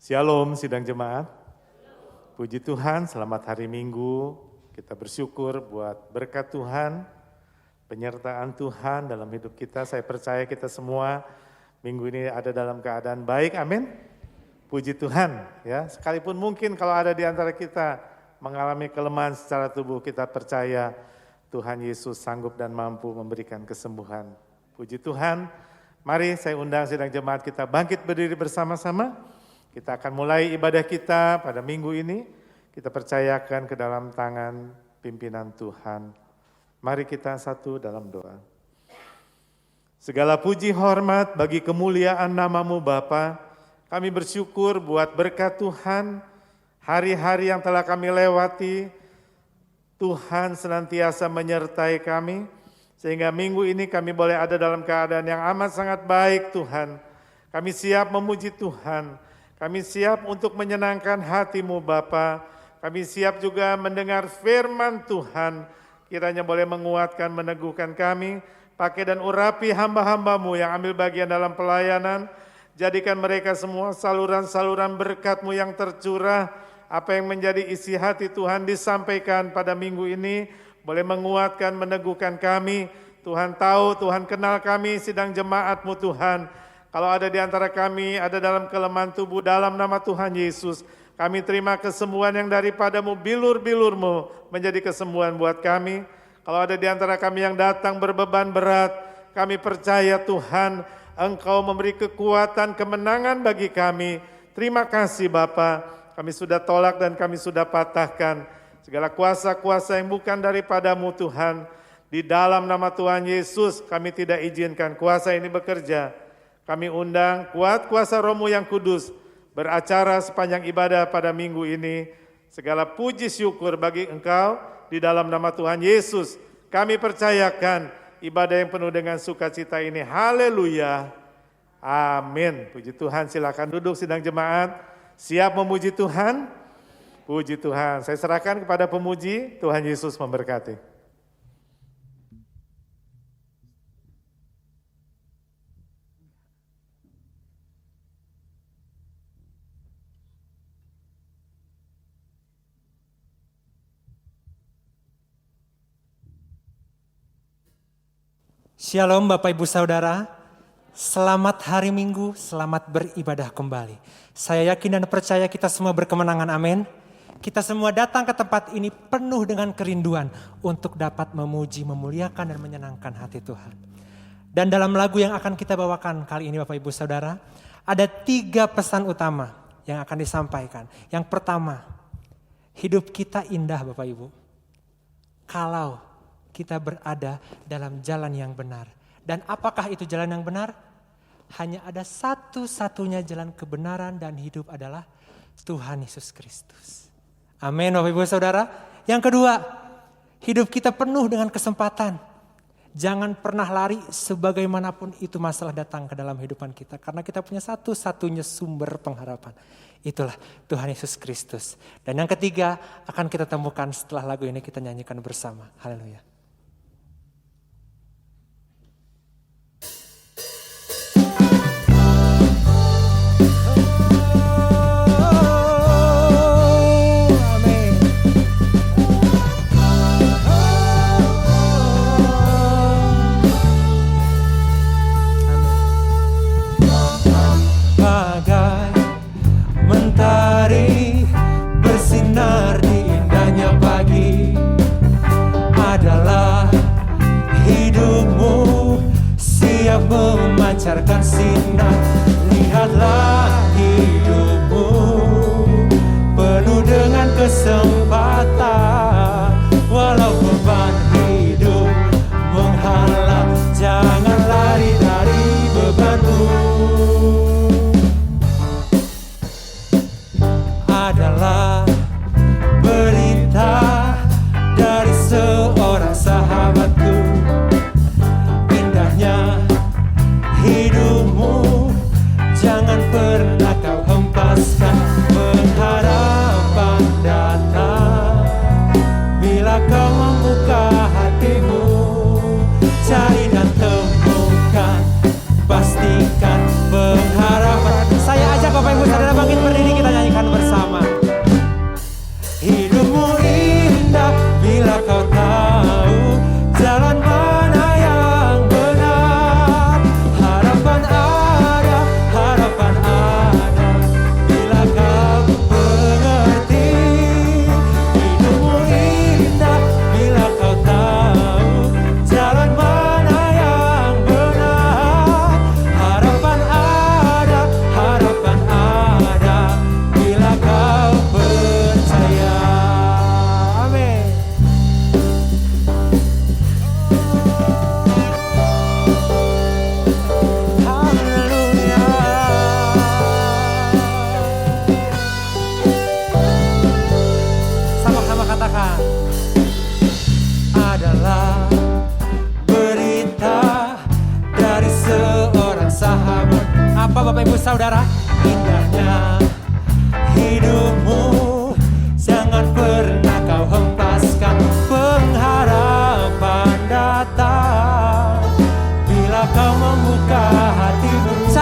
Shalom sidang jemaat. Puji Tuhan, selamat hari Minggu. Kita bersyukur buat berkat Tuhan, penyertaan Tuhan dalam hidup kita. Saya percaya kita semua minggu ini ada dalam keadaan baik, amin. Puji Tuhan, ya. Sekalipun mungkin kalau ada di antara kita mengalami kelemahan secara tubuh, kita percaya Tuhan Yesus sanggup dan mampu memberikan kesembuhan. Puji Tuhan. Mari saya undang sidang jemaat kita bangkit berdiri bersama-sama. Kita akan mulai ibadah kita pada minggu ini. Kita percayakan ke dalam tangan pimpinan Tuhan. Mari kita satu dalam doa. Segala puji hormat bagi kemuliaan nama-Mu Bapa. Kami bersyukur buat berkat Tuhan. Hari-hari yang telah kami lewati. Tuhan senantiasa menyertai kami. Sehingga minggu ini kami boleh ada dalam keadaan yang amat sangat baik Tuhan. Kami siap memuji Tuhan. Kami siap untuk menyenangkan hati-Mu Bapa. Kami siap juga mendengar firman Tuhan. Kiranya boleh menguatkan, meneguhkan kami. Pakai dan urapi hamba-hamba-Mu yang ambil bagian dalam pelayanan. Jadikan mereka semua saluran-saluran berkat-Mu yang tercurah. Apa yang menjadi isi hati Tuhan disampaikan pada minggu ini. Boleh menguatkan, meneguhkan kami. Tuhan tahu, Tuhan kenal kami sidang jemaat-Mu Tuhan. Kalau ada di antara kami, ada dalam kelemahan tubuh dalam nama Tuhan Yesus. Kami terima kesembuhan yang daripada-Mu, bilur-bilur-Mu menjadi kesembuhan buat kami. Kalau ada di antara kami yang datang berbeban berat, kami percaya Tuhan, Engkau memberi kekuatan, kemenangan bagi kami. Terima kasih Bapa, kami sudah tolak dan kami sudah patahkan. Segala kuasa-kuasa yang bukan daripada-Mu Tuhan. Di dalam nama Tuhan Yesus kami tidak izinkan kuasa ini bekerja. Kami undang kuat kuasa Roh-Mu yang kudus beracara sepanjang ibadah pada minggu ini. Segala puji syukur bagi Engkau di dalam nama Tuhan Yesus. Kami percayakan ibadah yang penuh dengan sukacita ini. Haleluya. Amin. Puji Tuhan, silakan duduk sidang jemaat. Siap memuji Tuhan? Puji Tuhan. Saya serahkan kepada pemuji. Tuhan Yesus memberkati. Shalom Bapak Ibu Saudara, selamat hari Minggu, selamat beribadah kembali. Saya yakin dan percaya kita semua berkemenangan, amin. Kita semua datang ke tempat ini penuh dengan kerinduan untuk dapat memuji, memuliakan dan menyenangkan hati Tuhan. Dan dalam lagu yang akan kita bawakan kali ini Bapak Ibu Saudara, ada 3 pesan utama yang akan disampaikan. Yang pertama, hidup kita indah Bapak Ibu. Kalau kita berada dalam jalan yang benar. Dan apakah itu jalan yang benar? Hanya ada satu-satunya jalan kebenaran dan hidup adalah Tuhan Yesus Kristus. Amin Bapak Ibu Saudara. Yang kedua, hidup kita penuh dengan kesempatan. Jangan pernah lari sebagaimanapun itu masalah datang ke dalam kehidupan kita. Karena kita punya satu-satunya sumber pengharapan. Itulah Tuhan Yesus Kristus. Dan yang ketiga akan kita temukan setelah lagu ini kita nyanyikan bersama. Haleluya. Mentari bersinar di indahnya pagi adalah saudara, indahnya hidupmu, jangan pernah kau hempaskan pengharapan datang. Bila kau membuka hatimu,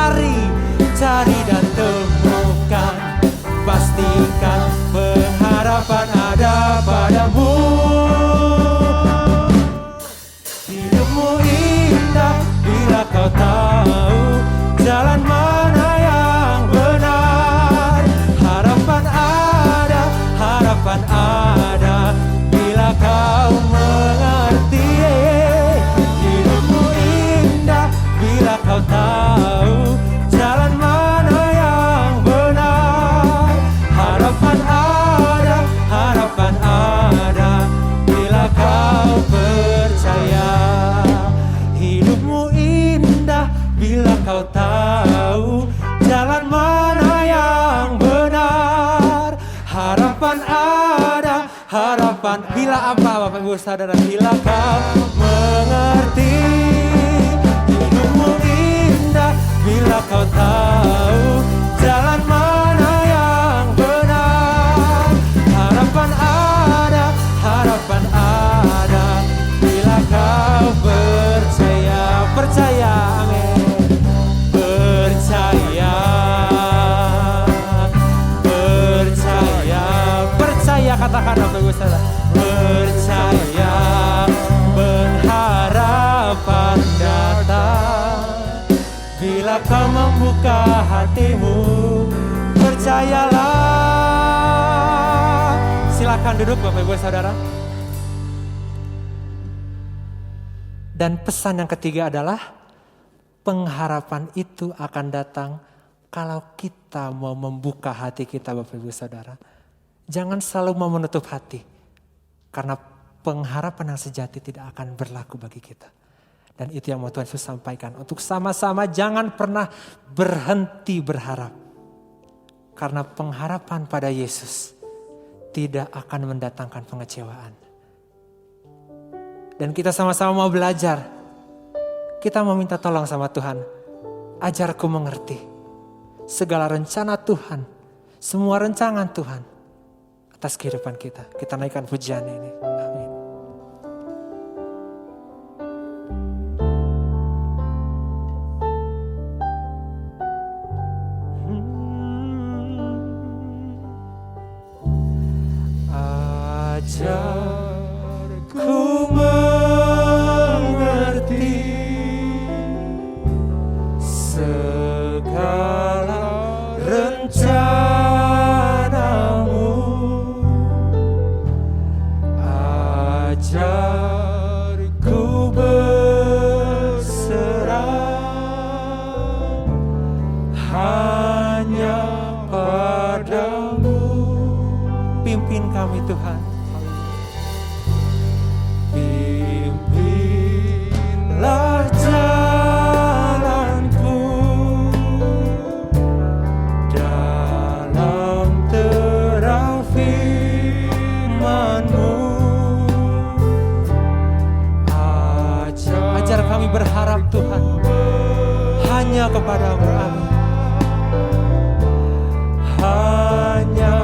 cari dan temukan, pastikan pengharapan ada padamu. Hidupmu indah bila kau tahu jalan mana yang benar. Harapan ada bila kau mengerti. Hidupmu indah bila kau tahu jalan mana yang benar. Harapan ada bila kau percaya. Hidupmu indah bila kau tahu jalan mana yang benar. Harapan bila apa Bapak Ibu Saudara? Bila kau mengerti. Hidupmu indah bila kau tahu jalan mana yang benar. Harapan ada bila kau percaya, amin. Percaya, katakan Bapak Ibu Saudara. Percaya pengharapan datang. Bila kau membuka hatimu, percayalah. Silakan duduk Bapak Ibu Saudara. Dan pesan yang ketiga adalah pengharapan itu akan datang kalau kita mau membuka hati kita Bapak Ibu Saudara. Jangan selalu mau menutup hati. Karena pengharapan yang sejati tidak akan berlaku bagi kita. Dan itu yang mau Tuhan Yesus sampaikan. Untuk sama-sama jangan pernah berhenti berharap. Karena pengharapan pada Yesus tidak akan mendatangkan pengecewaan. Dan kita sama-sama mau belajar. Kita mau minta tolong sama Tuhan. Ajarku mengerti segala rencana Tuhan. Semua rancangan Tuhan atas kehidupan kita. Kita naikkan pujian ini. Amin. Ajarku mengerti segala rencanamu. Ajarku berserah hanya padamu. Pimpin kami Tuhan. Pimpinlah jalanku dalam terang firman-Mu. Ajar kami berharap Tuhan hanya kepadamu. Amin. Hanya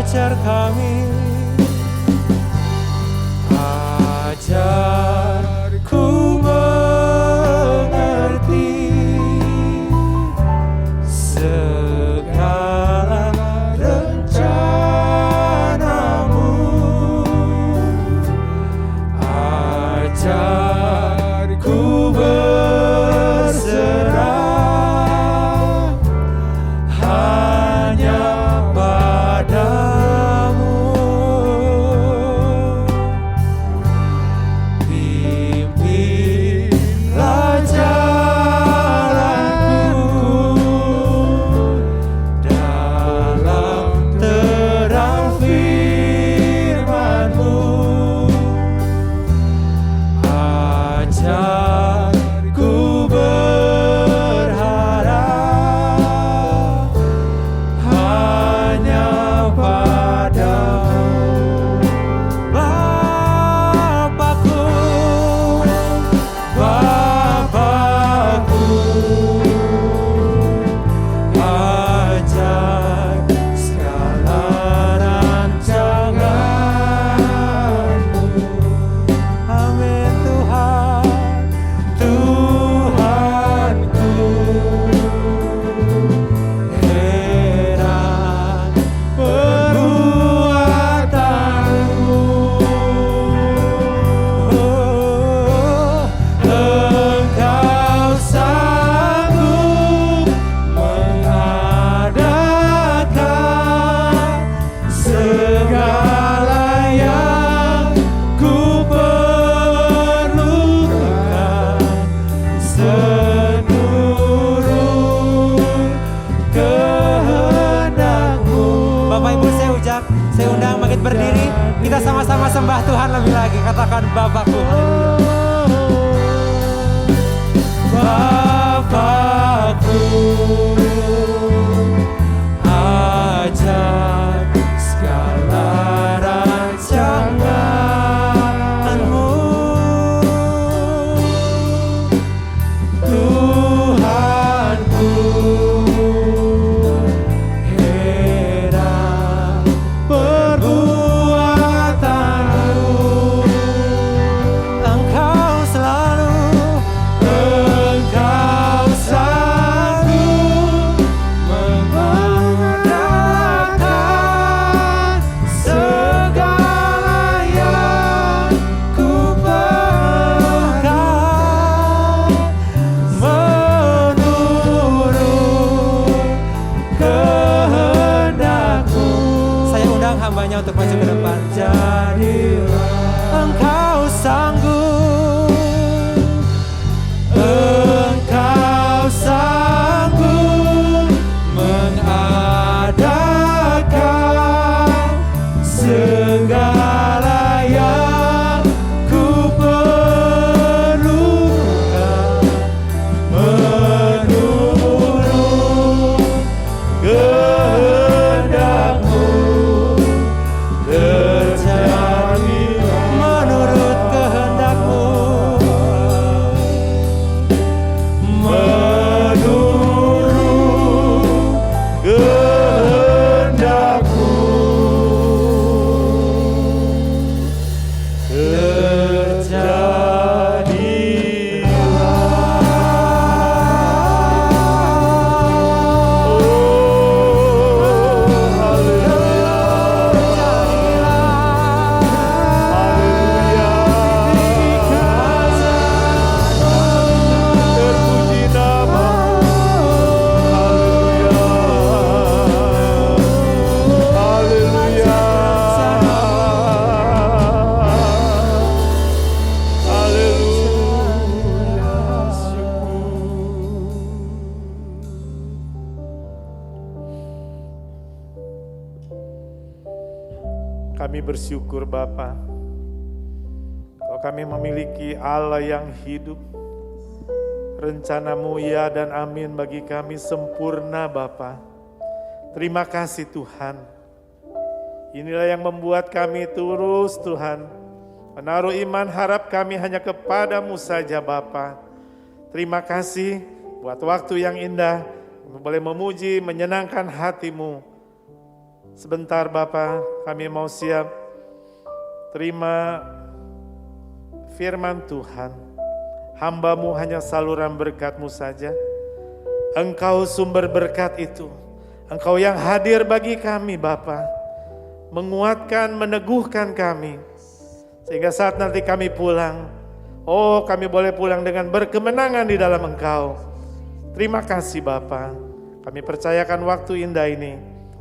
ajar kami, ajarku undang bangkit berdiri. Kita sama-sama sembah Tuhan lebih lagi. Katakan Bapakku. Bapakku, ajak segala rancangan-Mu. Tuhanku, heran perbuatan-Mu. Engkau sanggup mengadakan segala yang ku perlukan menurut kehendak-Mu. Saya undang hambanya untuk maju ke depan. Jadilah Engkau sanggup, Engkau sanggup mengadakan segala yang ku perlukan menurut kehendak-Mu. Terjadi menurut kehendak-Mu. Menurut kehendak-Mu. Terpuji nama-Mu. Haleluya. Kami bersyukur Bapa, kalau kami memiliki Allah yang hidup. Rencana-Mu ya dan amin bagi kami sempurna Bapa. Terima kasih Tuhan. Inilah yang membuat kami terus Tuhan menaruh iman harap kami hanya kepada-Mu saja Bapa. Terima kasih buat waktu yang indah, boleh memuji, menyenangkan hati-Mu. Sebentar Bapa, kami mau siap terima firman Tuhan. Hamba-Mu hanya saluran berkat-Mu saja. Engkau sumber berkat itu. Engkau yang hadir bagi kami Bapa, menguatkan, meneguhkan kami. Sehingga saat nanti kami pulang, oh kami boleh pulang dengan berkemenangan di dalam Engkau. Terima kasih Bapa. Kami percayakan waktu indah ini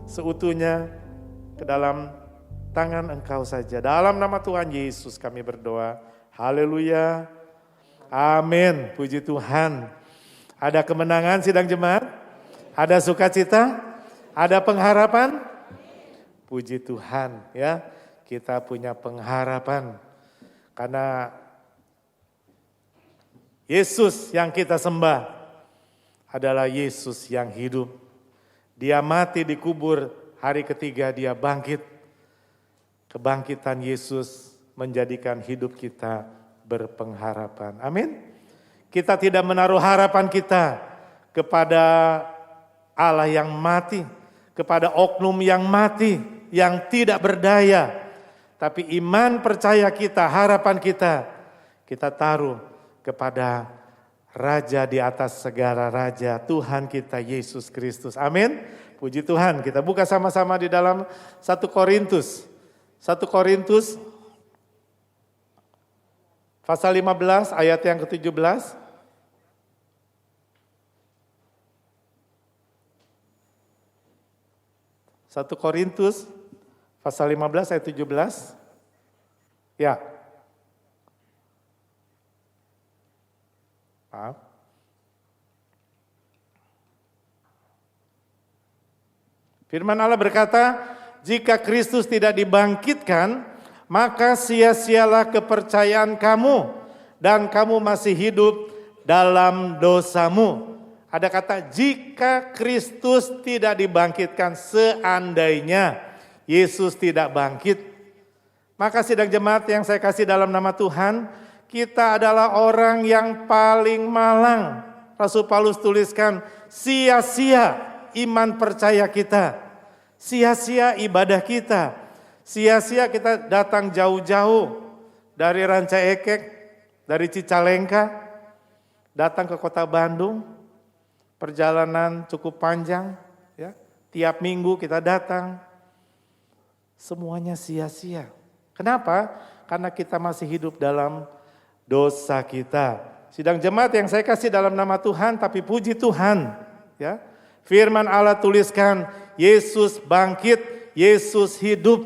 seutuhnya ke dalam tangan Engkau saja. Dalam nama Tuhan Yesus kami berdoa. Haleluya. Amin. Puji Tuhan. Ada kemenangan sidang jemaat? Ada sukacita? Ada pengharapan? Puji Tuhan ya. Kita punya pengharapan. Karena Yesus yang kita sembah adalah Yesus yang hidup. Dia mati dikubur, hari ketiga dia bangkit. Kebangkitan Yesus menjadikan hidup kita berpengharapan. Amin. Kita tidak menaruh harapan kita kepada Allah yang mati, kepada oknum yang mati, yang tidak berdaya. Tapi iman percaya kita, harapan kita taruh kepada Raja di atas segala raja, Tuhan kita Yesus Kristus. Amin. Puji Tuhan. Kita buka sama-sama di dalam 1 Korintus. 1 Korintus pasal 15 ayat yang ke-17. 1 Korintus pasal 15 ayat 17. Ya. Maaf. Firman Allah berkata, Jika Kristus tidak dibangkitkan, maka sia-sialah kepercayaan kamu dan kamu masih hidup dalam dosamu. Ada kata jika Kristus tidak dibangkitkan, seandainya Yesus tidak bangkit. Maka sidang jemaat yang saya kasih dalam nama Tuhan, kita adalah orang yang paling malang. Rasul Paulus tuliskan, sia-sia iman percaya kita. Sia-sia ibadah kita. Sia-sia kita datang jauh-jauh dari Ranca Ekek, dari Cicalengka, datang ke kota Bandung. Perjalanan cukup panjang, ya. Tiap minggu kita datang. Semuanya sia-sia. Kenapa? Karena kita masih hidup dalam dosa kita. Sidang jemaat yang saya kasih dalam nama Tuhan, tapi puji Tuhan, ya. Firman Allah tuliskan, Yesus bangkit, Yesus hidup.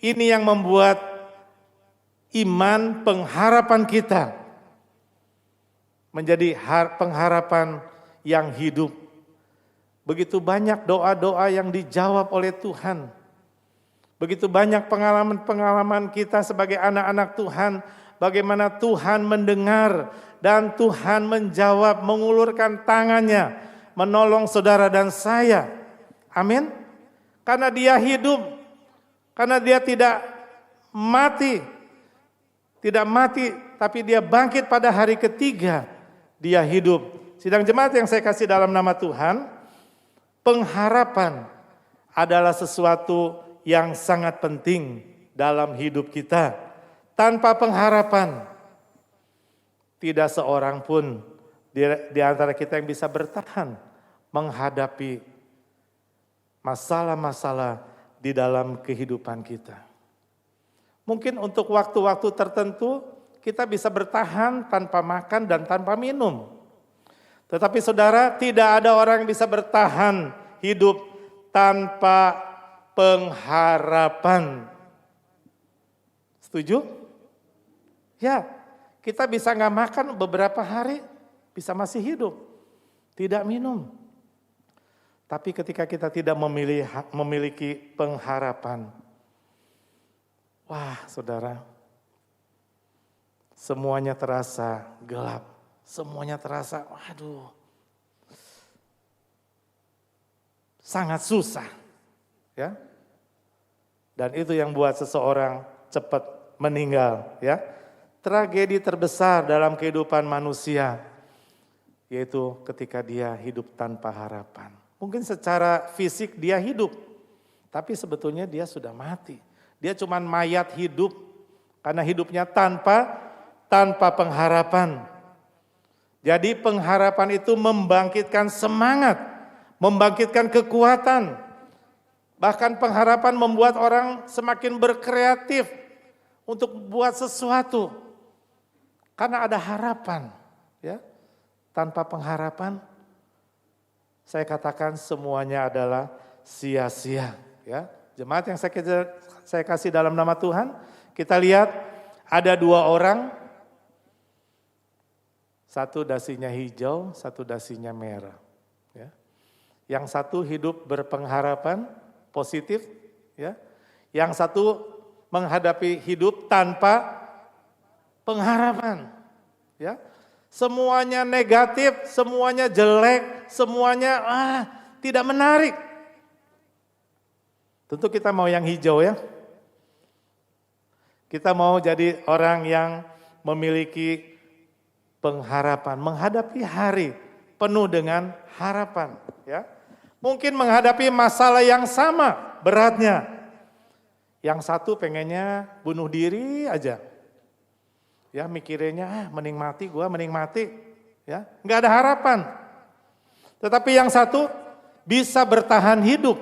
Ini yang membuat iman pengharapan kita menjadi pengharapan yang hidup. Begitu banyak doa-doa yang dijawab oleh Tuhan. Begitu banyak pengalaman-pengalaman kita sebagai anak-anak Tuhan, bagaimana Tuhan mendengar dan Tuhan menjawab, mengulurkan tangannya, menolong saudara dan saya. Amin. Karena dia hidup, karena dia tidak mati, tapi dia bangkit pada hari ketiga, dia hidup. Sidang jemaat yang saya kasih dalam nama Tuhan, pengharapan adalah sesuatu yang sangat penting dalam hidup kita. Tanpa pengharapan, tidak seorang pun di antara kita yang bisa bertahan menghadapi masalah-masalah di dalam kehidupan kita. Mungkin untuk waktu-waktu tertentu kita bisa bertahan tanpa makan dan tanpa minum. Tetapi saudara, tidak ada orang yang bisa bertahan hidup tanpa pengharapan. Setuju? Ya, kita bisa nggak makan beberapa hari, bisa masih hidup, tidak minum. Tapi ketika kita tidak memiliki pengharapan, wah saudara, semuanya terasa gelap, semuanya terasa, waduh, sangat susah, ya. Dan itu yang buat seseorang cepat meninggal, ya. Tragedi terbesar dalam kehidupan manusia, yaitu ketika dia hidup tanpa harapan. Mungkin secara fisik dia hidup, tapi sebetulnya dia sudah mati. Dia cuma mayat hidup, karena hidupnya tanpa pengharapan. Jadi pengharapan itu membangkitkan semangat, membangkitkan kekuatan. Bahkan pengharapan membuat orang semakin berkreatif untuk buat sesuatu. Karena ada harapan, ya. Tanpa pengharapan, saya katakan semuanya adalah sia-sia, ya. Jemaat yang saya kasih dalam nama Tuhan, kita lihat ada dua orang, satu dasinya hijau, satu dasinya merah, ya. Yang satu hidup berpengharapan positif, ya. Yang satu menghadapi hidup tanpa pengharapan, ya. Semuanya negatif, semuanya jelek, semuanya tidak menarik. Tentu kita mau yang hijau, ya. Kita mau jadi orang yang memiliki pengharapan, menghadapi hari penuh dengan harapan, ya. Mungkin menghadapi masalah yang sama beratnya. Yang satu pengennya bunuh diri aja. Ya mikirinnya mending mati, ya, nggak ada harapan. Tetapi yang satu bisa bertahan hidup.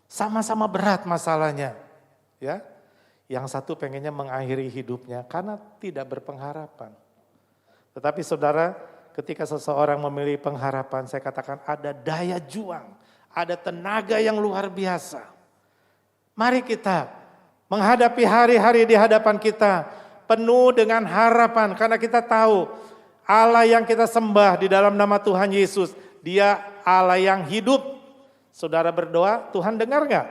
Sama-sama berat masalahnya, ya. Yang satu pengennya mengakhiri hidupnya karena tidak berpengharapan. Tetapi saudara, ketika seseorang memilih pengharapan, saya katakan ada daya juang, ada tenaga yang luar biasa. Mari kita menghadapi hari-hari di hadapan kita penuh dengan harapan karena kita tahu Allah yang kita sembah di dalam nama Tuhan Yesus, Dia Allah yang hidup. Saudara berdoa, Tuhan dengar nggak?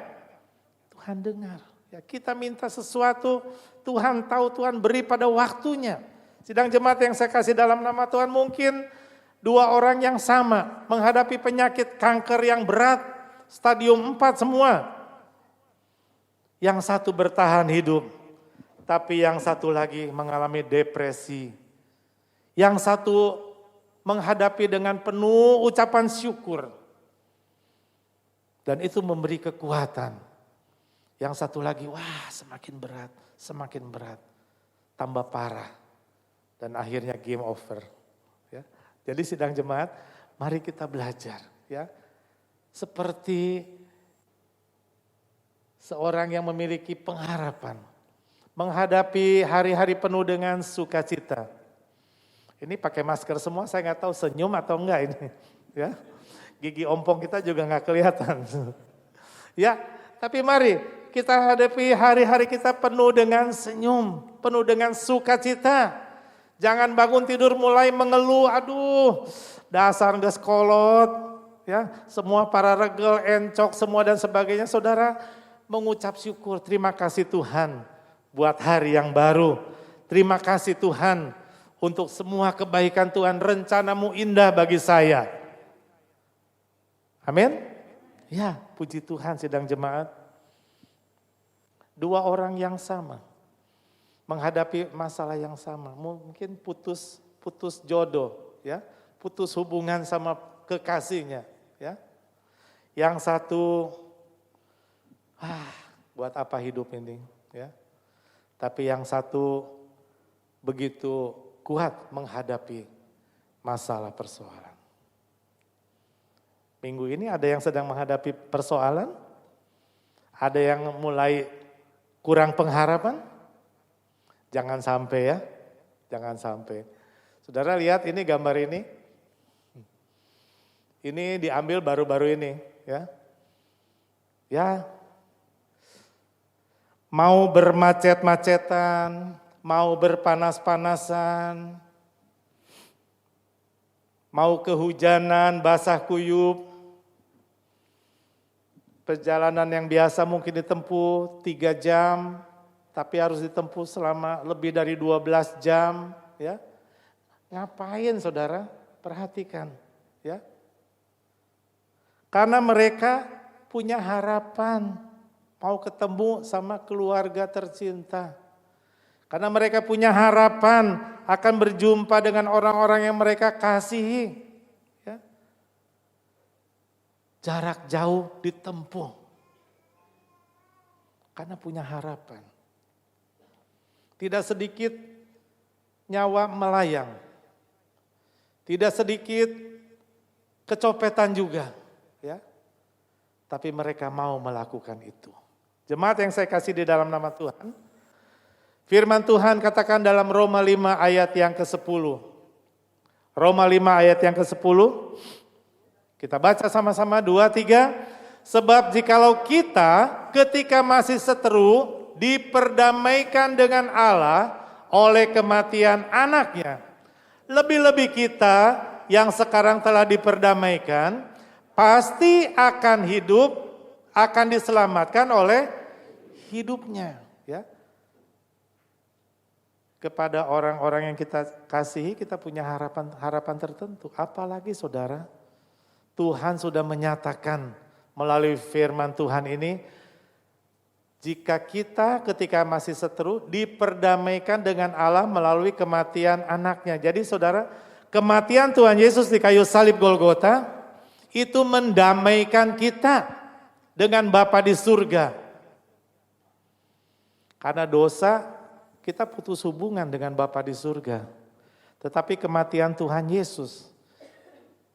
Tuhan dengar. Ya, kita minta sesuatu, Tuhan tahu, Tuhan beri pada waktunya. Sidang jemaat yang saya kasih dalam nama Tuhan, mungkin dua orang yang sama menghadapi penyakit kanker yang berat, stadium 4 semua. Yang satu bertahan hidup, tapi yang satu lagi mengalami depresi. Yang satu menghadapi dengan penuh ucapan syukur. Dan itu memberi kekuatan. Yang satu lagi, wah semakin berat, tambah parah. Dan akhirnya game over. Ya. Jadi sidang jemaat, mari kita belajar. Ya. Seperti seorang yang memiliki pengharapan. Menghadapi hari-hari penuh dengan sukacita. Ini pakai masker semua, saya nggak tahu senyum atau enggak ini. Ya. Gigi ompong kita juga nggak kelihatan. Ya, tapi mari kita hadapi hari-hari kita penuh dengan senyum, penuh dengan sukacita. Jangan bangun tidur mulai mengeluh, aduh dasar nggak sekolot, ya semua para regel, encok, semua dan sebagainya. Saudara mengucap syukur, terima kasih Tuhan buat hari yang baru. Terima kasih Tuhan untuk semua kebaikan Tuhan, rencanamu indah bagi saya. Amin. Ya, puji Tuhan sidang jemaat. Dua orang yang sama, menghadapi masalah yang sama. Mungkin putus jodoh, ya, putus hubungan sama kekasihnya, ya. Yang satu, buat apa hidup ini, ya. Tapi yang satu begitu kuat menghadapi masalah persoalan. Minggu ini ada yang sedang menghadapi persoalan, ada yang mulai kurang pengharapan. Jangan sampai ya, jangan sampai. Saudara lihat ini gambar ini. Ini diambil baru-baru ini, ya. Ya. Mau bermacet-macetan, mau berpanas-panasan, mau kehujanan, basah kuyup. Perjalanan yang biasa mungkin ditempuh 3 jam, tapi harus ditempuh selama lebih dari 12 jam, ya. Ngapain saudara? Perhatikan, ya. Karena mereka punya harapan mau ketemu sama keluarga tercinta. Karena mereka punya harapan akan berjumpa dengan orang-orang yang mereka kasihi. Ya. Jarak jauh ditempuh. Karena punya harapan. Tidak sedikit nyawa melayang. Tidak sedikit kecopetan juga, ya. Tapi mereka mau melakukan itu. Jemaat yang saya kasih di dalam nama Tuhan. Firman Tuhan katakan dalam Roma 5 ayat yang ke-10. Roma 5 ayat yang ke-10. Kita baca sama-sama 2, 3. Sebab jikalau kita ketika masih seteru diperdamaikan dengan Allah oleh kematian anaknya. Lebih-lebih kita yang sekarang telah diperdamaikan pasti akan hidup, akan diselamatkan oleh hidupnya. Ya. Kepada orang-orang yang kita kasihi kita punya harapan tertentu. Apalagi saudara, Tuhan sudah menyatakan melalui firman Tuhan ini, jika kita ketika masih seteru diperdamaikan dengan Allah melalui kematian anaknya. Jadi saudara, kematian Tuhan Yesus di kayu salib Golgota itu mendamaikan kita dengan Bapa di surga. Karena dosa kita putus hubungan dengan Bapa di surga. Tetapi kematian Tuhan Yesus,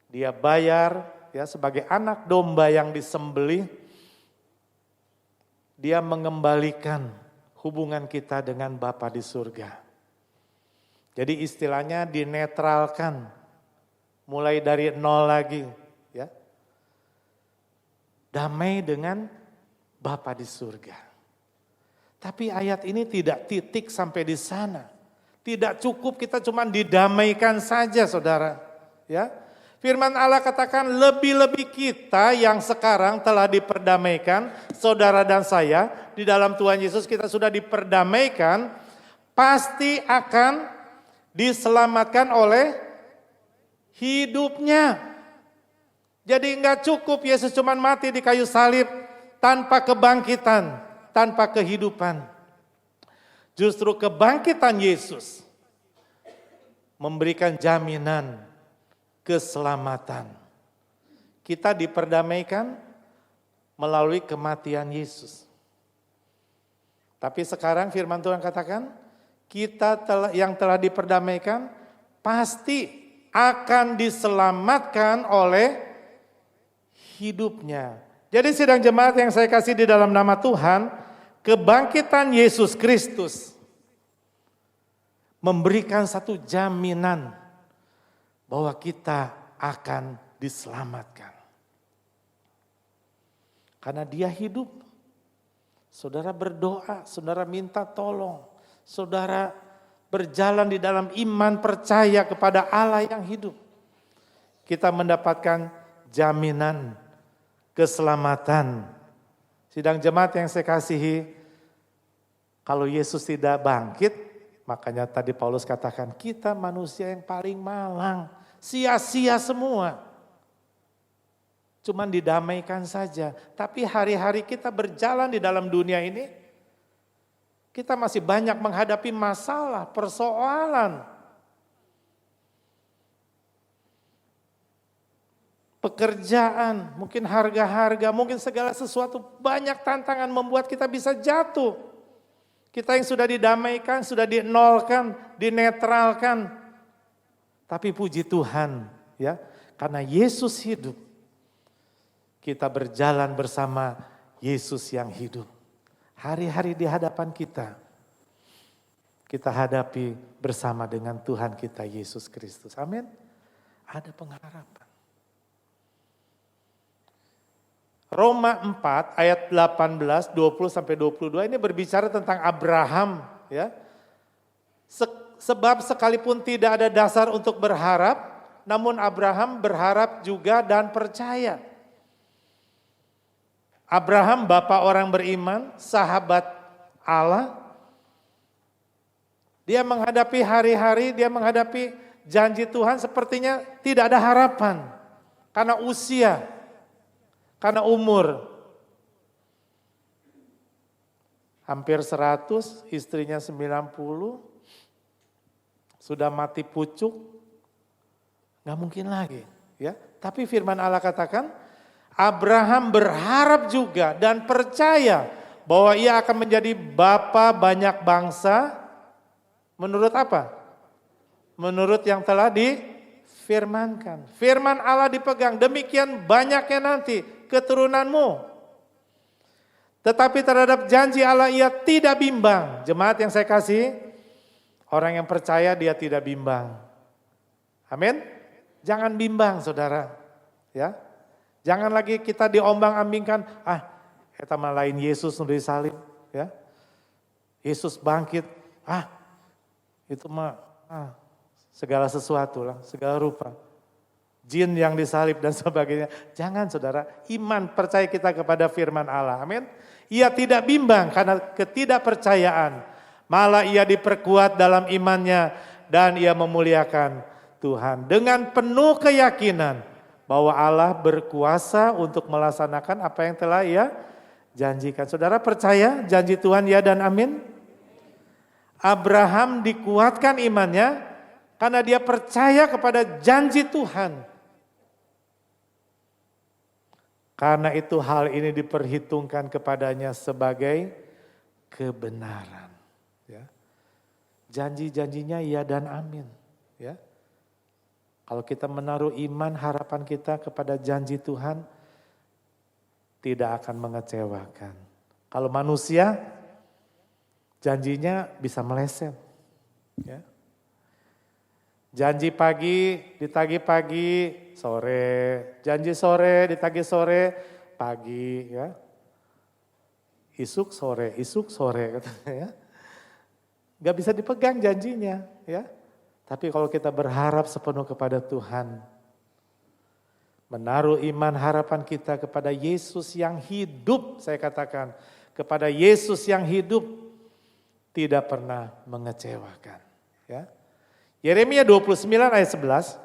Dia bayar ya sebagai anak domba yang disembelih. Dia mengembalikan hubungan kita dengan Bapa di surga. Jadi istilahnya dinetralkan, mulai dari nol lagi, ya. Damai dengan Bapa di surga. Tapi ayat ini tidak titik sampai di sana. Tidak cukup kita cuma didamaikan saja, saudara. Ya, Firman Allah katakan lebih-lebih kita yang sekarang telah diperdamaikan, saudara dan saya, di dalam Tuhan Yesus kita sudah diperdamaikan, pasti akan diselamatkan oleh hidupnya. Jadi enggak cukup Yesus cuma mati di kayu salib tanpa kebangkitan, tanpa kehidupan. Justru kebangkitan Yesus memberikan jaminan keselamatan. Kita diperdamaikan melalui kematian Yesus. Tapi sekarang firman Tuhan katakan, kita yang telah diperdamaikan pasti akan diselamatkan oleh hidupnya. Jadi sidang jemaat yang saya kasih di dalam nama Tuhan, kebangkitan Yesus Kristus memberikan satu jaminan bahwa kita akan diselamatkan. Karena dia hidup. Saudara berdoa, saudara minta tolong. Saudara berjalan di dalam iman percaya kepada Allah yang hidup. Kita mendapatkan jaminan keselamatan. Sidang jemaat yang saya kasihi, kalau Yesus tidak bangkit, makanya tadi Paulus katakan kita manusia yang paling malang. Sia-sia semua. Cuman didamaikan saja. Tapi hari-hari kita berjalan di dalam dunia ini, kita masih banyak menghadapi masalah, persoalan. Pekerjaan, mungkin harga-harga, mungkin segala sesuatu. Banyak tantangan membuat kita bisa jatuh. Kita yang sudah didamaikan, sudah dinolkan, dinetralkan. Tapi puji Tuhan, ya, karena Yesus hidup, kita berjalan bersama Yesus yang hidup. Hari-hari di hadapan kita hadapi bersama dengan Tuhan kita Yesus Kristus. Amin. Ada pengharapan. Roma 4 ayat 18, 20 sampai 22 ini berbicara tentang Abraham, ya. Sebab sekalipun tidak ada dasar untuk berharap, namun Abraham berharap juga dan percaya. Abraham bapak orang beriman, sahabat Allah. Dia menghadapi hari-hari, dia menghadapi janji Tuhan sepertinya tidak ada harapan. Karena usia, karena umur. Hampir 100, istrinya 90. Sudah mati pucuk, gak mungkin lagi. Ya. Tapi firman Allah katakan, Abraham berharap juga dan percaya bahwa ia akan menjadi bapa banyak bangsa. Menurut apa? Menurut yang telah difirmankan. Firman Allah dipegang, demikian banyaknya nanti keturunanmu. Tetapi terhadap janji Allah ia tidak bimbang. Jemaat yang saya kasih, orang yang percaya dia tidak bimbang. Amin. Jangan bimbang saudara. Ya. Jangan lagi kita diombang-ambingkan, eta mah lain Yesus nu disalib, ya. Yesus bangkit, itu mah segala sesuatu lah, segala rupa. Jin yang disalib dan sebagainya. Jangan saudara, iman percaya kita kepada firman Allah. Amin. Ia tidak bimbang karena ketidakpercayaan. Malah ia diperkuat dalam imannya dan ia memuliakan Tuhan. Dengan penuh keyakinan bahwa Allah berkuasa untuk melaksanakan apa yang telah ia janjikan. Saudara percaya janji Tuhan ya dan amin? Abraham dikuatkan imannya karena dia percaya kepada janji Tuhan. Karena itu hal ini diperhitungkan kepadanya sebagai kebenaran. Ya. Janji-janjinya ya dan amin. Ya. Kalau kita menaruh iman harapan kita kepada janji Tuhan, tidak akan mengecewakan. Kalau manusia, janjinya bisa meleset. Ya. Janji pagi, ditagih pagi, sore. Janji sore, ditagih sore, pagi. Ya. Isuk sore katanya ya. Gak bisa dipegang janjinya, ya. Tapi kalau kita berharap sepenuh kepada Tuhan, Menaruh iman harapan kita kepada Yesus yang hidup, saya katakan, kepada Yesus yang hidup tidak pernah mengecewakan. Ya. Yeremia 29 ayat 11,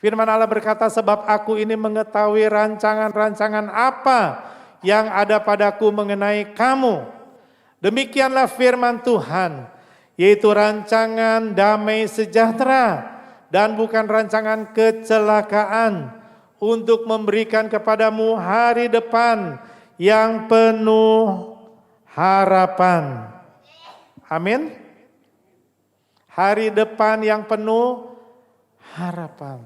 firman Allah berkata, sebab aku ini mengetahui rancangan-rancangan apa yang ada padaku mengenai kamu. Demikianlah firman Tuhan, yaitu rancangan damai sejahtera dan bukan rancangan kecelakaan, untuk memberikan kepadamu hari depan yang penuh harapan. Amin. Hari depan yang penuh harapan.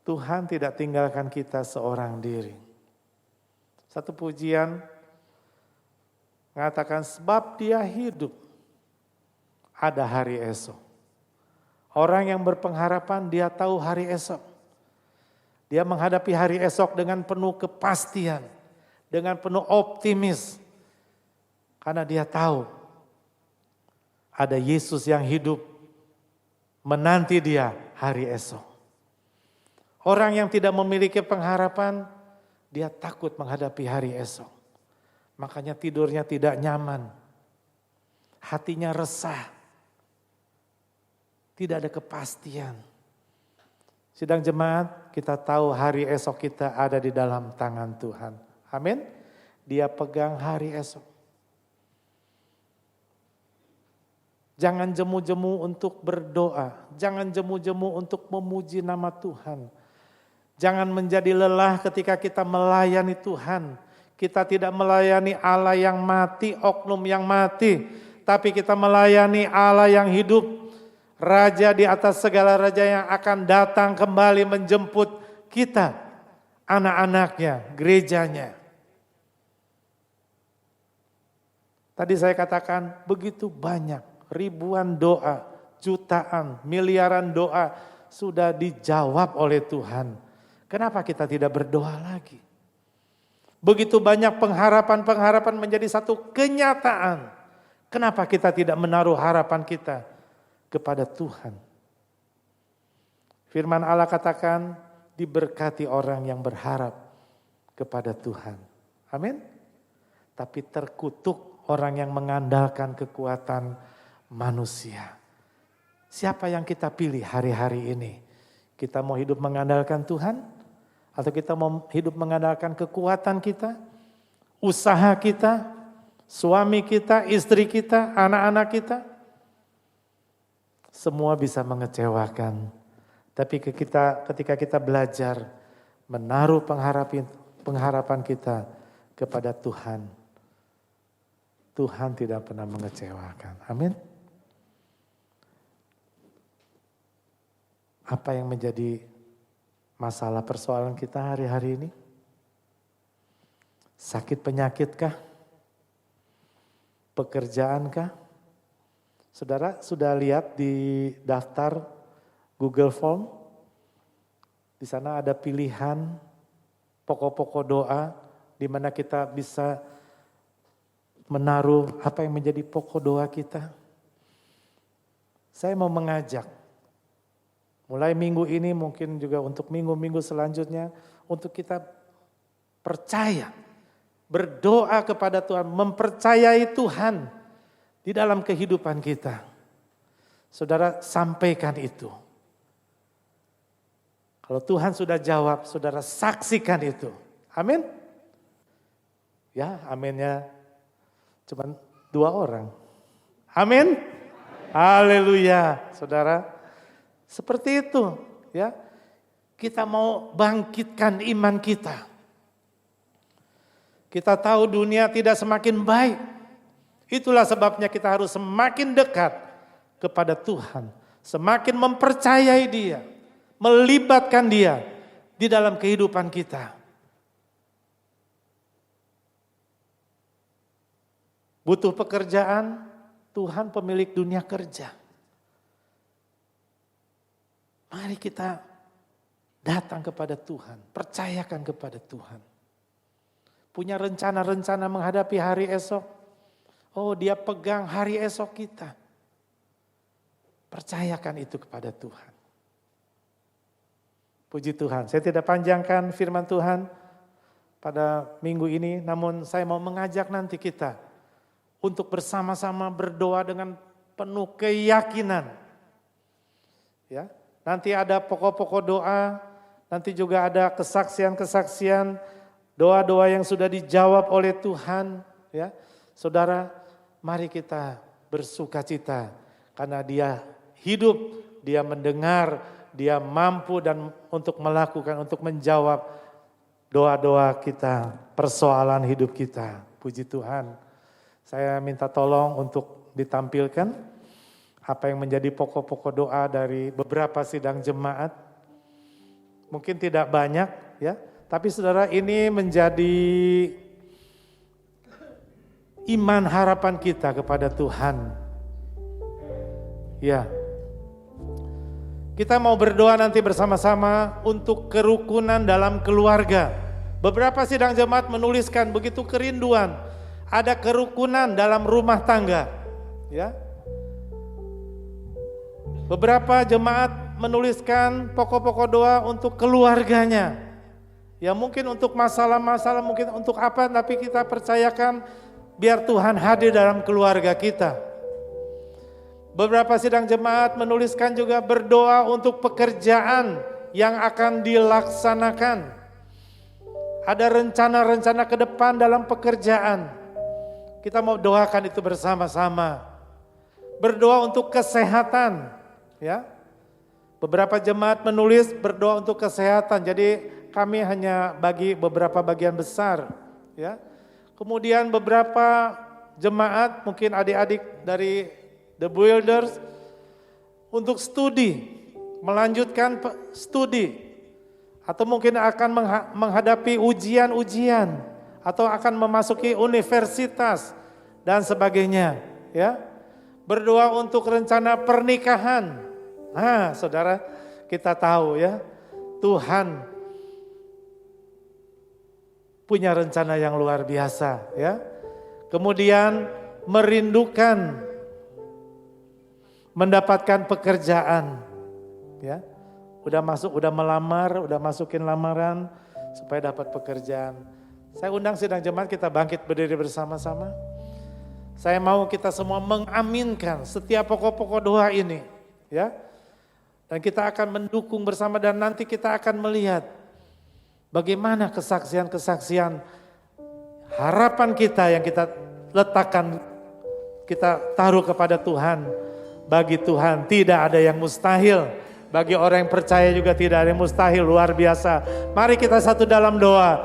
Tuhan tidak tinggalkan kita seorang diri. Satu pujian mengatakan sebab Dia hidup, ada hari esok. Orang yang berpengharapan dia tahu hari esok. Dia menghadapi hari esok dengan penuh kepastian, dengan penuh optimis. Karena dia tahu ada Yesus yang hidup menanti dia hari esok. Orang yang tidak memiliki pengharapan, dia takut menghadapi hari esok. Makanya tidurnya tidak nyaman, hatinya resah. Tidak ada kepastian. Sidang jemaat, kita tahu hari esok kita ada di dalam tangan Tuhan. Amin. Dia pegang hari esok. Jangan jemu-jemu untuk berdoa. Jangan jemu-jemu untuk memuji nama Tuhan. Jangan menjadi lelah ketika kita melayani Tuhan. Kita tidak melayani Allah yang mati, oknum yang mati. Tapi kita melayani Allah yang hidup. Raja di atas segala raja yang akan datang kembali menjemput kita, anak-anaknya, gerejanya. Tadi saya katakan begitu banyak, ribuan doa, jutaan, miliaran doa sudah dijawab oleh Tuhan. Kenapa kita tidak berdoa lagi? Begitu banyak pengharapan-pengharapan menjadi satu kenyataan. Kenapa kita tidak menaruh harapan kita kepada Tuhan? Firman Allah katakan, diberkati orang yang berharap kepada Tuhan. Amin. Tapi terkutuk orang yang mengandalkan kekuatan manusia. Siapa yang kita pilih hari-hari ini? Kita mau hidup mengandalkan Tuhan? Atau kita mau hidup mengandalkan kekuatan kita? Usaha kita? Suami kita? Istri kita? Anak-anak kita? Semua bisa mengecewakan. Tapi ketika kita belajar menaruh pengharapan kita kepada Tuhan, Tuhan tidak pernah mengecewakan. Amin. Apa yang menjadi masalah persoalan kita hari-hari ini? Sakit penyakitkah? Pekerjaankah? Saudara sudah lihat di daftar Google Form? Di sana ada pilihan pokok-pokok doa di mana kita bisa menaruh apa yang menjadi pokok doa kita. Saya mau mengajak, mulai minggu ini mungkin juga untuk minggu-minggu selanjutnya, untuk kita percaya, berdoa kepada Tuhan, mempercayai Tuhan di dalam kehidupan kita. Saudara sampaikan itu. Kalau Tuhan sudah jawab, saudara saksikan itu. Amin. Ya, aminnya cuma 2 orang. Amin. Haleluya, saudara. Seperti itu, ya. Kita mau bangkitkan iman kita. Kita tahu dunia tidak semakin baik. Itulah sebabnya kita harus semakin dekat kepada Tuhan. Semakin mempercayai Dia. Melibatkan Dia di dalam kehidupan kita. Butuh pekerjaan, Tuhan pemilik dunia kerja. Mari kita datang kepada Tuhan, percayakan kepada Tuhan. Punya rencana-rencana menghadapi hari esok. Oh, Dia pegang hari esok kita. Percayakan itu kepada Tuhan. Puji Tuhan, saya tidak panjangkan firman Tuhan pada minggu ini, namun saya mau mengajak nanti kita untuk bersama-sama berdoa dengan penuh keyakinan. Ya, nanti ada pokok-pokok doa, nanti juga ada kesaksian-kesaksian, doa-doa yang sudah dijawab oleh Tuhan. Ya, saudara, mari kita bersukacita karena Dia hidup, Dia mendengar, Dia mampu dan untuk melakukan, untuk menjawab doa-doa kita, persoalan hidup kita. Puji Tuhan. Saya minta tolong untuk ditampilkan apa yang menjadi pokok-pokok doa dari beberapa sidang jemaat. Mungkin tidak banyak ya, tapi saudara, ini menjadi iman harapan kita kepada Tuhan. Ya. Kita mau berdoa nanti bersama-sama untuk kerukunan dalam keluarga. Beberapa sidang jemaat menuliskan begitu kerinduan, ada kerukunan dalam rumah tangga. Ya. Beberapa jemaat menuliskan pokok-pokok doa untuk keluarganya. Ya mungkin untuk masalah-masalah, mungkin untuk apa, tapi kita percayakan biar Tuhan hadir dalam keluarga kita. Beberapa sidang jemaat menuliskan juga berdoa untuk pekerjaan yang akan dilaksanakan. Ada rencana-rencana ke depan dalam pekerjaan. Kita mau doakan itu bersama-sama. Berdoa untuk kesehatan, ya. Beberapa jemaat menulis berdoa untuk kesehatan. Jadi kami hanya bagi beberapa bagian besar, ya. Kemudian beberapa jemaat, mungkin adik-adik dari The Builders, untuk studi, melanjutkan studi, atau mungkin akan menghadapi ujian-ujian, atau akan memasuki universitas dan sebagainya. Ya, berdoa untuk rencana pernikahan. Nah, saudara, kita tahu ya, Tuhan punya rencana yang luar biasa. Ya, kemudian merindukan mendapatkan pekerjaan, ya, udah melamar, udah masukin lamaran supaya dapat pekerjaan. Saya undang sidang jemaat kita bangkit berdiri bersama-sama. Saya mau kita semua mengaminkan setiap pokok-pokok doa ini, ya, dan kita akan mendukung bersama dan nanti kita akan melihat bagaimana kesaksian-kesaksian harapan kita yang kita letakkan, kita taruh kepada Tuhan. Bagi Tuhan tidak ada yang mustahil. Bagi orang yang percaya juga tidak ada yang mustahil. Luar biasa. Mari kita satu dalam doa.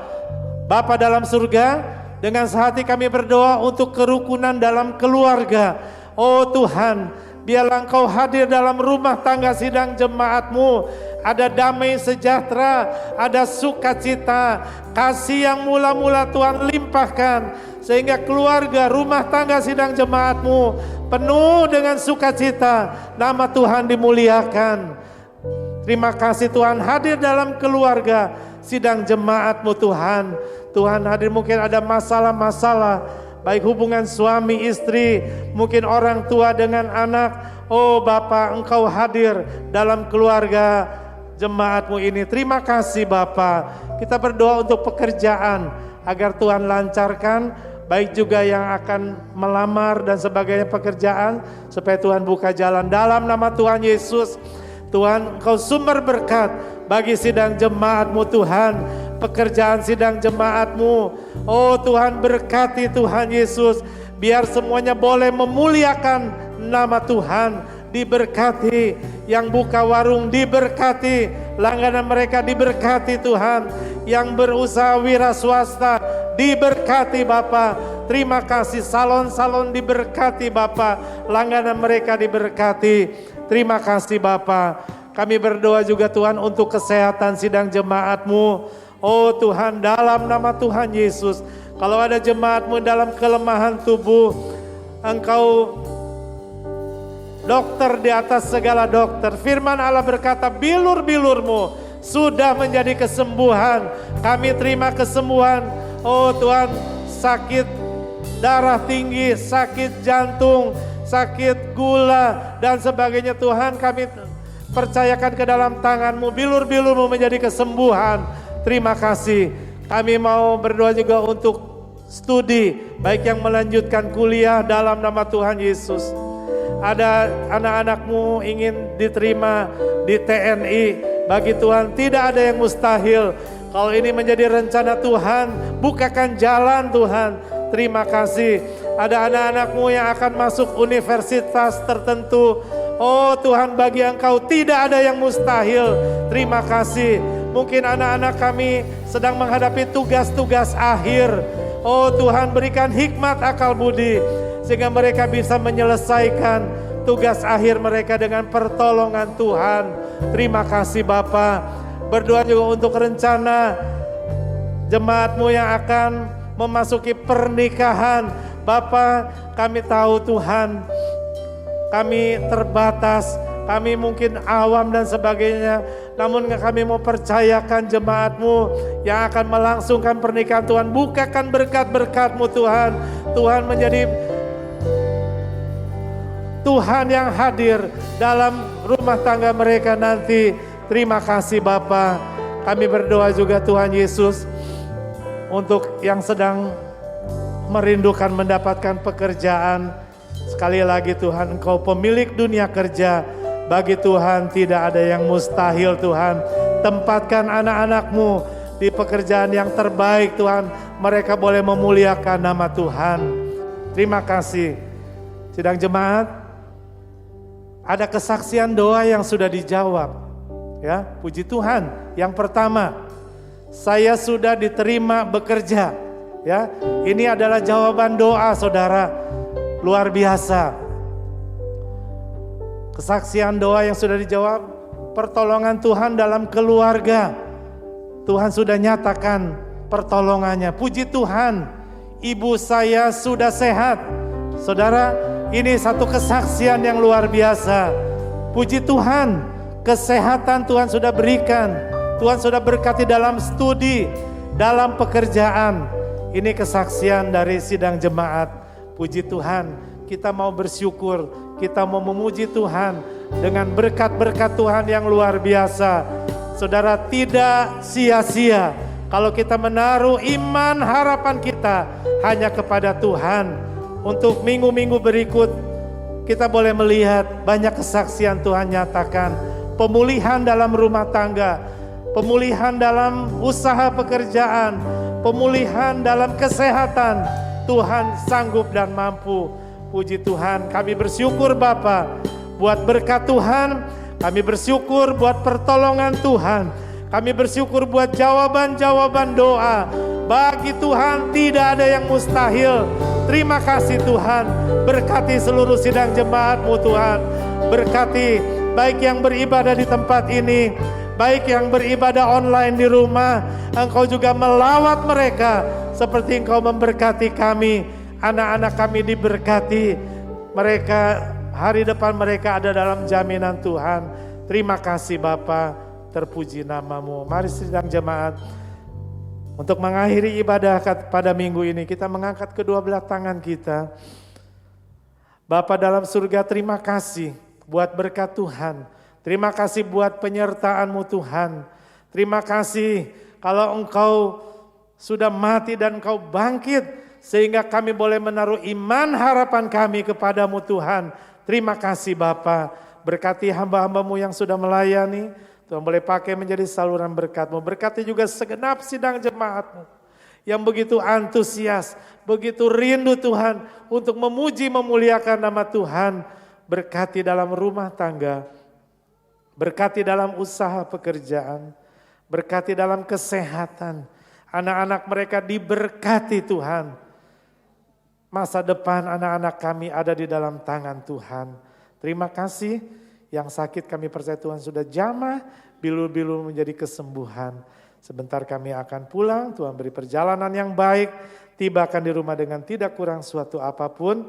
Bapa dalam surga, dengan sehati kami berdoa untuk kerukunan dalam keluarga. Oh Tuhan, biarlah Engkau hadir dalam rumah tangga sidang jemaat-Mu. Ada damai sejahtera, ada sukacita, kasih yang mula-mula Tuhan limpahkan. Sehingga keluarga, rumah tangga sidang jemaat-Mu penuh dengan sukacita, nama Tuhan dimuliakan. Terima kasih Tuhan hadir dalam keluarga sidang jemaat-Mu Tuhan. Tuhan hadir, mungkin ada masalah-masalah, baik hubungan suami istri, mungkin orang tua dengan anak. Oh Bapa, Engkau hadir dalam keluarga jemaat-Mu ini. Terima kasih Bapa. Kita berdoa untuk pekerjaan agar Tuhan lancarkan, baik juga yang akan melamar dan sebagainya pekerjaan, supaya Tuhan buka jalan dalam nama Tuhan Yesus. Tuhan, Engkau sumber berkat bagi sidang jemaat-Mu Tuhan, pekerjaan sidang jemaat-Mu. Oh Tuhan, berkati Tuhan Yesus, biar semuanya boleh memuliakan nama Tuhan. Diberkati, yang buka warung diberkati, langganan mereka diberkati Tuhan, yang berusaha wira swasta diberkati Bapa. Terima kasih, salon-salon diberkati Bapa, langganan mereka diberkati. Terima kasih Bapa. Kami berdoa juga Tuhan untuk kesehatan sidang jemaat-Mu. Oh Tuhan, dalam nama Tuhan Yesus, kalau ada jemaat-Mu dalam kelemahan tubuh, Engkau dokter di atas segala dokter. Firman Allah berkata, bilur-bilur-Mu sudah menjadi kesembuhan. Kami terima kesembuhan. Oh Tuhan, sakit darah tinggi, sakit jantung, sakit gula dan sebagainya Tuhan kami percayakan ke dalam tangan-Mu, bilur-bilur-Mu menjadi kesembuhan. Terima kasih. Kami mau berdoa juga untuk studi, baik yang melanjutkan kuliah dalam nama Tuhan Yesus. Ada anak-anak-Mu ingin diterima di TNI, bagi Tuhan tidak ada yang mustahil. Kalau ini menjadi rencana Tuhan, bukakan jalan Tuhan. Terima kasih. Ada anak-anak-Mu yang akan masuk universitas tertentu. Oh Tuhan, bagi Engkau tidak ada yang mustahil. Terima kasih. Mungkin anak-anak kami sedang menghadapi tugas-tugas akhir. Oh Tuhan, berikan hikmat akal budi sehingga mereka bisa menyelesaikan tugas akhir mereka dengan pertolongan Tuhan. Terima kasih Bapa. Berdoa juga untuk rencana jemaat-Mu yang akan memasuki pernikahan. Bapa, kami tahu Tuhan, kami terbatas, kami mungkin awam dan sebagainya. Namun kami mau percayakan jemaat-Mu yang akan melangsungkan pernikahan Tuhan. Bukakan berkat-berkat-Mu Tuhan. Tuhan menjadi Tuhan yang hadir dalam rumah tangga mereka nanti. Terima kasih Bapa. Kami berdoa juga Tuhan Yesus untuk yang sedang merindukan mendapatkan pekerjaan. Sekali lagi Tuhan, Engkau pemilik dunia kerja. Bagi Tuhan tidak ada yang mustahil Tuhan. Tempatkan anak-anak-Mu di pekerjaan yang terbaik Tuhan. Mereka boleh memuliakan nama Tuhan. Terima kasih. Sidang jemaat, ada kesaksian doa yang sudah dijawab. Ya, puji Tuhan. Yang pertama, saya sudah diterima bekerja. Ya, ini adalah jawaban doa saudara. Luar biasa. Kesaksian doa yang sudah dijawab, pertolongan Tuhan dalam keluarga. Tuhan sudah nyatakan pertolongannya. Puji Tuhan, ibu saya sudah sehat. Saudara, ini satu kesaksian yang luar biasa. Puji Tuhan, kesehatan Tuhan sudah berikan. Tuhan sudah berkati dalam studi, dalam pekerjaan. Ini kesaksian dari sidang jemaat. Puji Tuhan, kita mau bersyukur. Kita mau memuji Tuhan dengan berkat-berkat Tuhan yang luar biasa. Saudara, tidak sia-sia kalau kita menaruh iman harapan kita hanya kepada Tuhan. Untuk minggu-minggu berikut kita boleh melihat banyak kesaksian Tuhan nyatakan. Pemulihan dalam rumah tangga, pemulihan dalam usaha pekerjaan, pemulihan dalam kesehatan. Tuhan sanggup dan mampu. Puji Tuhan, kami bersyukur Bapa buat berkat Tuhan, kami bersyukur buat pertolongan Tuhan, kami bersyukur buat jawaban-jawaban doa. Bagi Tuhan tidak ada yang mustahil. Terima kasih Tuhan, berkati seluruh sidang jemaat-Mu Tuhan, berkati baik yang beribadah di tempat ini, baik yang beribadah online di rumah. Engkau juga melawat mereka seperti Engkau memberkati kami. Anak-anak kami diberkati, mereka hari depan mereka ada dalam jaminan Tuhan. Terima kasih Bapa, terpuji nama-Mu. Mari sidang jemaat, untuk mengakhiri ibadah pada minggu ini kita mengangkat kedua belah tangan kita. Bapa dalam surga, terima kasih buat berkat Tuhan. Terima kasih buat penyertaan-Mu Tuhan. Terima kasih kalau Engkau sudah mati dan Engkau bangkit, sehingga kami boleh menaruh iman harapan kami kepadamu Tuhan. Terima kasih Bapa. Berkati hamba-hambamu yang sudah melayani. Tuhan boleh pakai menjadi saluran berkat-Mu. Berkati juga segenap sidang jemaat-Mu yang begitu antusias, begitu rindu Tuhan untuk memuji memuliakan nama Tuhan. Berkati dalam rumah tangga, berkati dalam usaha pekerjaan, berkati dalam kesehatan. Anak-anak mereka diberkati Tuhan. Masa depan anak-anak kami ada di dalam tangan Tuhan. Terima kasih, yang sakit kami percaya Tuhan sudah jamah, bilur-bilur menjadi kesembuhan. Sebentar kami akan pulang, Tuhan beri perjalanan yang baik, tibakan di rumah dengan tidak kurang suatu apapun.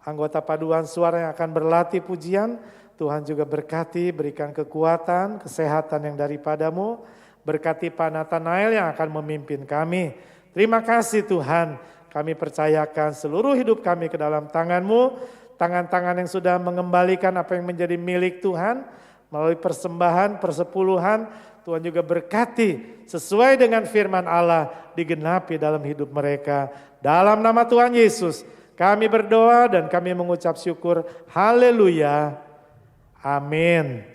Anggota paduan suara yang akan berlatih pujian, Tuhan juga berkati, berikan kekuatan, kesehatan yang daripada-Mu. Berkati Pak Nathanael yang akan memimpin kami. Terima kasih Tuhan. Kami percayakan seluruh hidup kami ke dalam tangan-Mu. tangan-tangan yang sudah mengembalikan apa yang menjadi milik Tuhan melalui persembahan, persepuluhan. Tuhan juga berkati sesuai dengan firman Allah digenapi dalam hidup mereka. Dalam nama Tuhan Yesus kami berdoa dan kami mengucap syukur. Haleluya. Amin.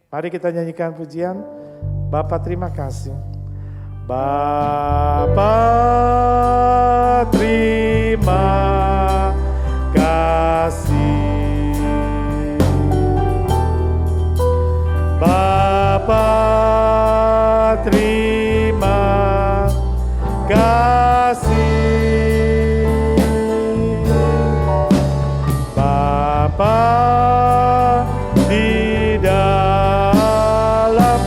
Mari kita nyanyikan pujian. Bapa terima kasih. Bapa terima kasih. Bapa terima kasih. Bapa di dalam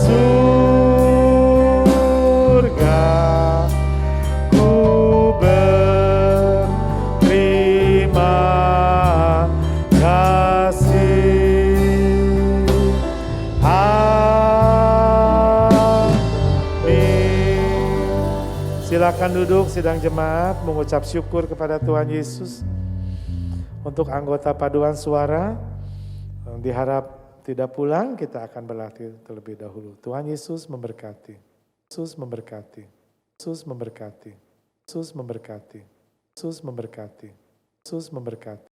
surga, ku berterima kasih. Silakan duduk sidang jemaat mengucap syukur kepada Tuhan Yesus. Untuk anggota paduan suara diharap tidak pulang, kita akan berlatih terlebih dahulu. Tuhan Yesus memberkati. Yesus memberkati. Yesus memberkati. Yesus memberkati. Yesus memberkati. Yesus memberkati.